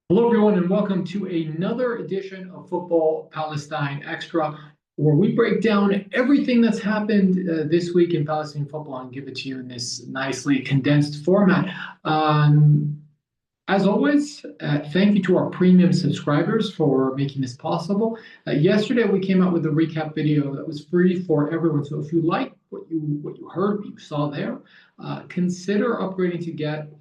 Hello, everyone, and welcome to another edition of Football Palestine Extra, where we break down everything that's happened this week in Palestinian football and give it to you in this nicely condensed format. As always, thank you to our premium subscribers for making this possible. Yesterday, we came out with a recap video that was free for everyone. So if you like what you heard, what you saw there, consider upgrading to get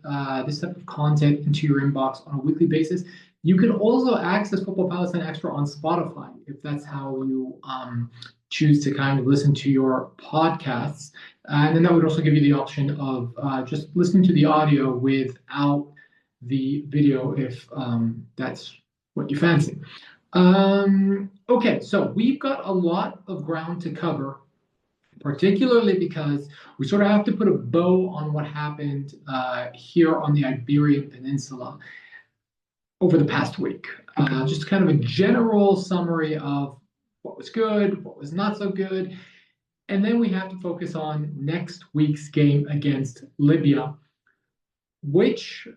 this type of content into your inbox on a weekly basis. You can also access Football Palestine Extra on Spotify if that's how you choose to kind of listen to your podcasts. And then that would also give you the option of just listening to the audio without the video if that's what you fancy. Okay, so we've got a lot of ground to cover, particularly because we sort of have to put a bow on what happened here on the Iberian Peninsula over the past week. Just kind of a general summary of what was good, what was not so good, and then we have to focus on next week's game against Libya, which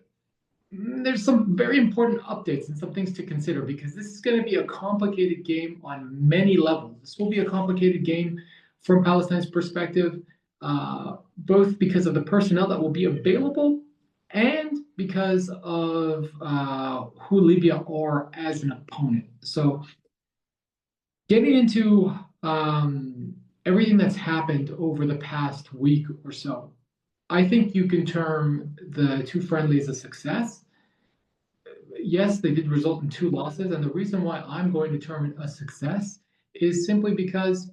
there's some very important updates and some things to consider because this is going to be a complicated game on many levels. This will be a complicated game from Palestine's perspective, both because of the personnel that will be available and because of who Libya are as an opponent. So, getting into everything that's happened over the past week or so, I think you can term the two friendlies a success. Yes, they did result in two losses, and the reason why I'm going to term it a success is simply because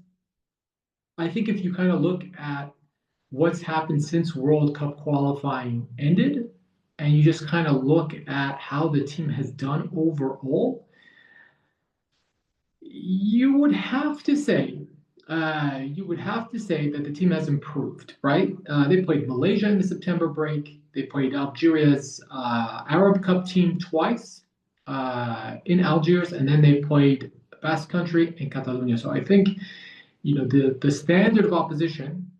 I think if you kind of look at what's happened since World Cup qualifying ended, and you just kind of look at how the team has done overall, you would have to say that the team has improved, right? They played Malaysia in the September break. They played Algeria's Arab Cup team twice in Algiers, and then they played Basque Country and Catalonia. So I think the standard of opposition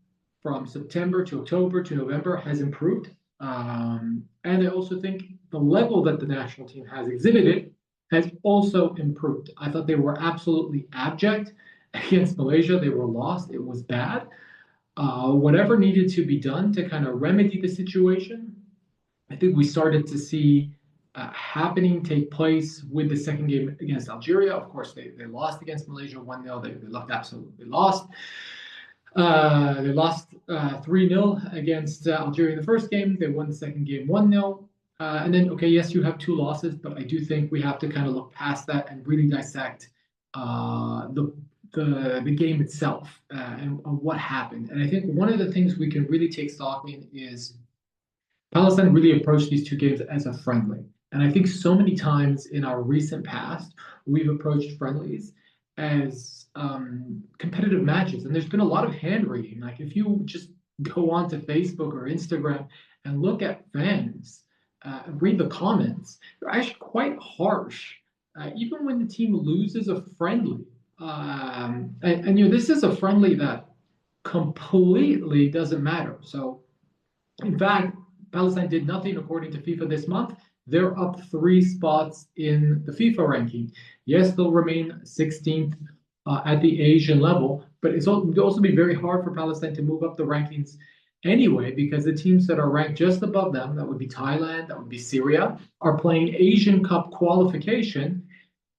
from September to October to November has improved, and I also think the level that the national team has exhibited has also improved. I thought they were absolutely abject against Malaysia. They were lost. It was bad. Whatever needed to be done to kind of remedy the situation, I think we started to see happening take place with the second game against Algeria. Of course, they lost against Malaysia 1-0. They looked absolutely lost. They lost 3-0 against Algeria in the first game. They won the second game 1-0. And then, okay, yes, you have two losses, but I do think we have to kind of look past that and really dissect the game itself and what happened. And I think one of the things we can really take stock in is Palestine really approached these two games as a friendly. And I think so many times in our recent past, we've approached friendlies as competitive matches. And there's been a lot of hand wringing. Like if you just go onto Facebook or Instagram and look at fans, read the comments, they're actually quite harsh. Even when the team loses a friendly, this is a friendly that completely doesn't matter. So, in fact, Palestine did nothing according to FIFA this month. They're up 3 spots in the FIFA ranking. Yes, they'll remain 16th at the Asian level, but it would also be very hard for Palestine to move up the rankings anyway, because the teams that are ranked just above them, that would be Thailand, that would be Syria, are playing Asian Cup qualification.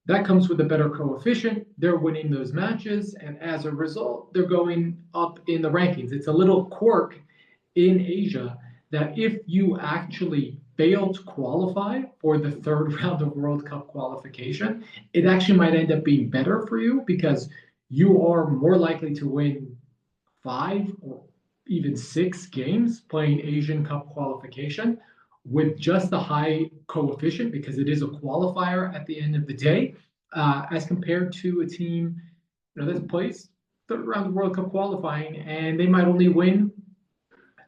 That comes with a better coefficient. They're winning those matches, and as a result, they're going up in the rankings. It's a little quirk in Asia that if you actually fail to qualify for the third round of World Cup qualification, it actually might end up being better for you because you are more likely to win 5 or even 6 games playing Asian Cup qualification with just a high coefficient because it is a qualifier at the end of the day, as compared to a team that's placed third round of World Cup qualifying and they might only win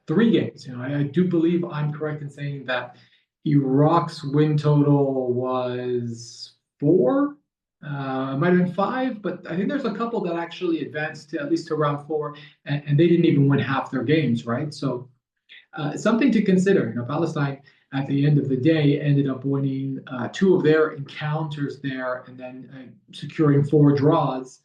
3 games. I do believe I'm correct in saying that Iraq's win total was 4. Might have been 5, but I think there's a couple that actually advanced to at least to round 4, and they didn't even win half their games, right? So something to consider. Palestine at the end of the day ended up winning two of their encounters there, and then securing four draws.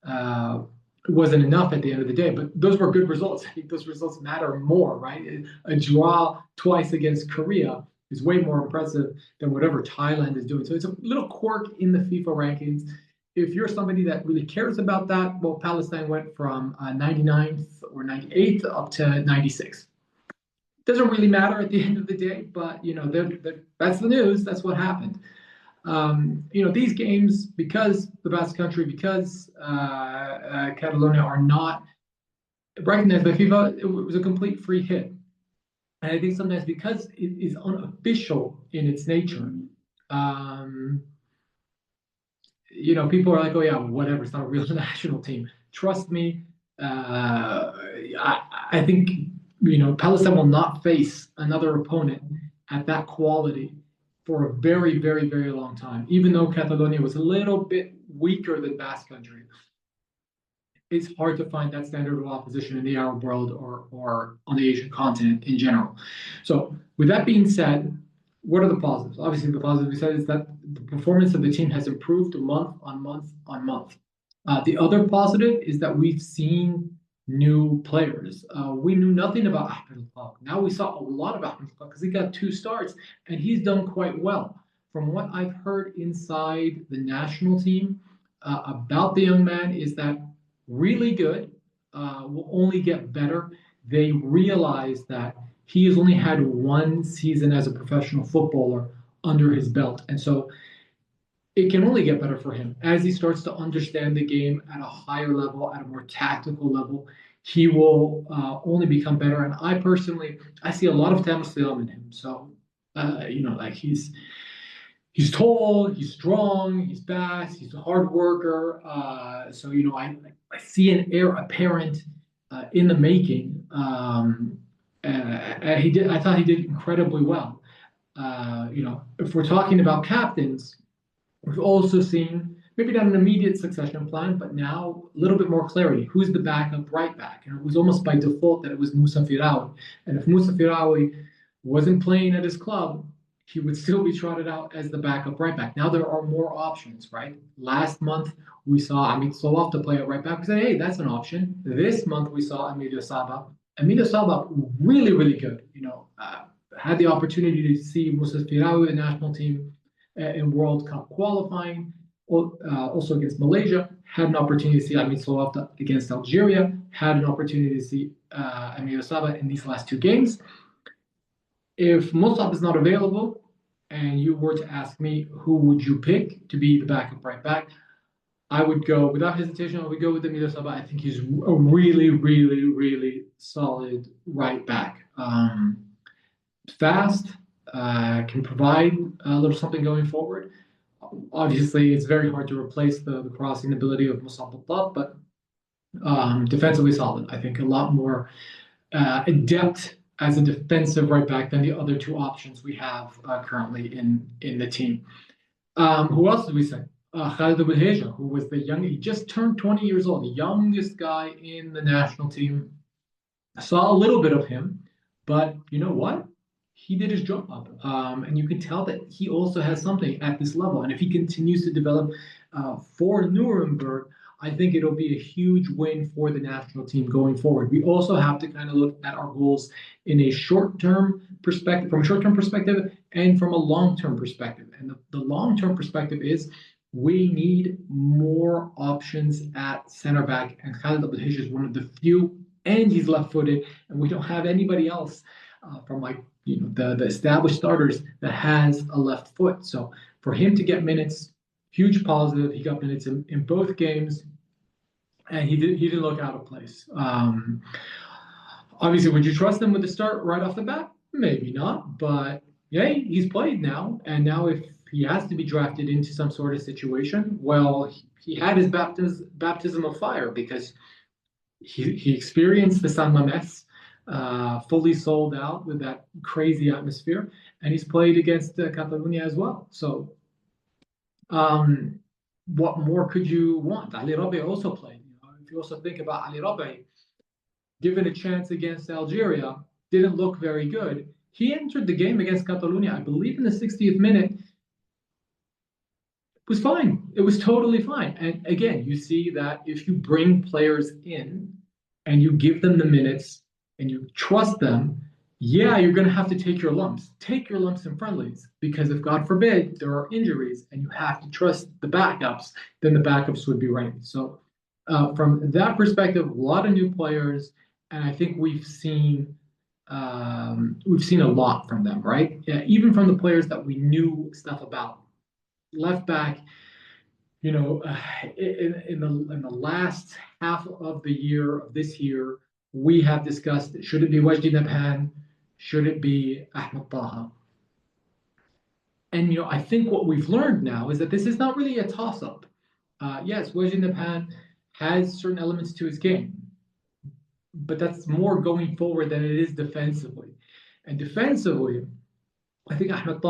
It wasn't enough at the end of the day, but those were good results. I think those results matter more, right? A draw twice against Korea is way more impressive than whatever Thailand is doing. So it's a little quirk in the FIFA rankings. If you're somebody that really cares about that, well, Palestine went from 99th or 98th up to 96. Doesn't really matter at the end of the day, but that's the news. That's what happened. These games, because the Basque Country, because Catalonia are not recognized by FIFA, it was a complete free hit. And I think sometimes because it is unofficial in its nature, people are like, oh yeah, whatever, it's not a real national team. Trust me, I think Palestine will not face another opponent at that quality for a very, very, very long time. Even though Catalonia was a little bit weaker than Basque Country, it's hard to find that standard of opposition in the Arab world or on the Asian continent in general. So with that being said, what are the positives? Obviously, the positive we said is that the performance of the team has improved month on month on month. The other positive is that we've seen new players. We knew nothing about Ahmed Al. Now we saw a lot of Ahmed Al because he got 2 starts and he's done quite well. From what I've heard inside the national team about the young man is that really good, will only get better. They realize that he has only had 1 season as a professional footballer under his belt. And so it can only get better for him as he starts to understand the game at a higher level, at a more tactical level. He will only become better. And I see a lot of Tamsil in him. So, he's tall, he's strong, he's fast, he's a hard worker. I see an heir apparent in the making. I thought he did incredibly well. If we're talking about captains, we've also seen maybe not an immediate succession plan, but now a little bit more clarity. Who's the backup right back? And it was almost by default that it was Moussa Firaoui. And if Moussa Firaoui wasn't playing at his club, he would still be trotted out as the backup right back. Now there are more options, right? Last month we saw Amit Solov to play at right back. We said, hey, that's an option. This month we saw Emilio Saba. Emilio Saba, really, really good. Had the opportunity to see Moussa Firaoui, the national team, in World Cup qualifying, also against Malaysia. Had an opportunity to see Amit Solov against Algeria. Had an opportunity to see Emilio Saba in these last 2 games. If Musab is not available, and you were to ask me who would you pick to be the backup right back, I would go, without hesitation, I would go with Emilio Saba. I think he's a really, really, really solid right back. Fast, can provide a little something going forward. Obviously, it's very hard to replace the crossing ability of Musab Al, but defensively solid. I think a lot more adept as a defensive right back than the other 2 options we have currently in the team. Who else did we say? Khalid Abdelhajj, who was he just turned 20 years old, the youngest guy in the national team. I saw a little bit of him, but you know what? He did his job. And you can tell that he also has something at this level. And if he continues to develop for Nuremberg, I think it'll be a huge win for the national team going forward. We also have to kind of look at our goals in a short-term perspective, from a short-term perspective and from a long-term perspective. And the long-term perspective is we need more options at center back. And Khalid Abdelhajj is one of the few, and he's left-footed, and we don't have anybody else from the established starters that has a left foot. So for him to get minutes, huge positive. He got minutes in both games, and he didn't look out of place. Obviously, would you trust him with the start right off the bat? Maybe not, but yeah, he's played now, and now if he has to be drafted into some sort of situation, well, he had his baptism of fire because he experienced the San Mamés, fully sold out with that crazy atmosphere, and he's played against Catalonia as well. So what more could you want? Ali Rabi also played. If you also think about Ali Rabi, given a chance against Algeria, didn't look very good. he entered the game against Catalonia, I believe, in the 60th minute. It was fine. It was totally fine. And again, you see that if you bring players in and you give them the minutes and you trust them, yeah, you're going to have to take your lumps. Take your lumps in friendlies because if, God forbid, there are injuries and you have to trust the backups, then the backups would be ready. So, from that perspective, a lot of new players, and I think we've seen a lot from them, right? Yeah, even from the players that we knew stuff about. Left back, you know, in the last half of the year of this year, we have discussed, should it be Wajdi Nabhan? Should it be Ahmed Taha? And I think what we've learned now is that this is not really a toss-up. Yes, Wajdi Nabhan has certain elements to his game, but that's more going forward than it is defensively. And defensively, I think Ahmed